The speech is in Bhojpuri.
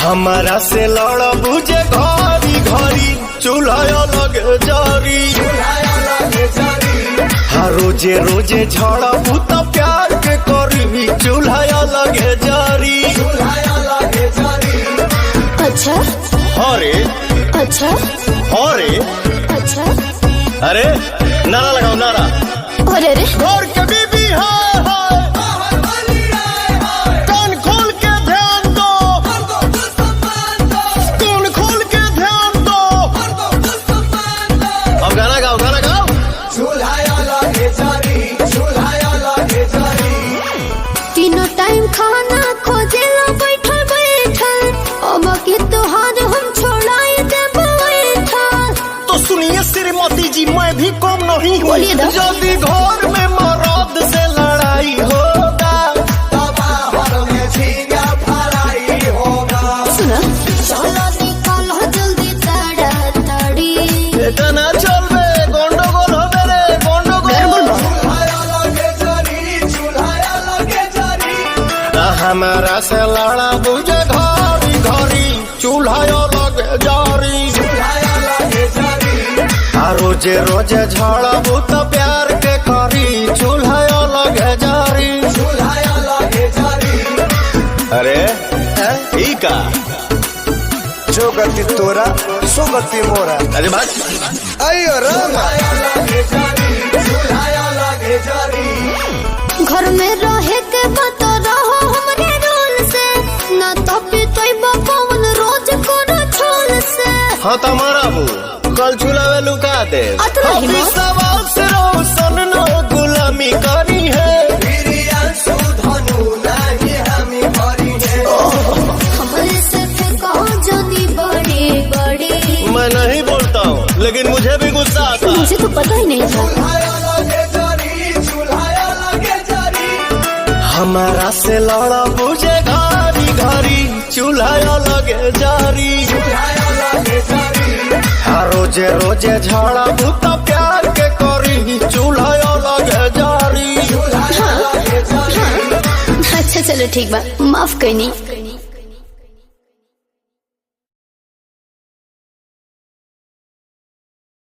हमारा से लड़ बुझे घरी घरी चूल्हा लगे जारी। हाँ रोजे रोजे झड़ा तो प्यार के करी चूल्हा लगे जारी। अच्छा अरे अच्छा अरे अच्छा अरे नारा लगाओ नारा। अरे अरे घर के बीबी है कान खोल के ध्यान दो, कान खोल के ध्यान दो। अब गाना गाओ गाना गाओ। तीनों टाइम खाना खोजे ला बैठल बैठल अब के तोहार हम छोड़ाए देब बैठल। तो सुनिए श्रीमती जी मैं भी कम नहीं हूँ। बोलिए ना। यदि घर में मर्द से लड़ाई होगा सुना चलो निकालो जल्दी ताड़ाताड़ी। इतना चलबे गंडगोल होबे रे गंडगोल। हमारा से लड़ा बुझे घरी घरी चूल्हा लगे जारी। रोजे रोजे झड़ा तो प्यार के करी चूल्हा लगे जारी। अरे ई का जो गति तोरा सो गति मोरा। अरे बात अयो रामा घर में रहे के बात रहो हमरे रोल से ना तो पिटोइबो पवन रोज कोनो छोल से। हाँ तुम्हारा बू कल चूल्हा लुका दे। अतला हिम्मत? विश्वास रोशन नो गुलामी करी है। हमरे से फेंको जदी बड़ी बड़ी। मैं नहीं बोलता हूँ लेकिन मुझे भी गुस्सा आता है। मुझे तो पता ही नहीं था। हमारा से लड़ा बुझे घरी घरी चूल्हा लगे जारी। रोजे रोजे झड़ा तो प्यार के करी चूल्हा लगे जारी। अच्छा चलो ठीक बा माफ करनी।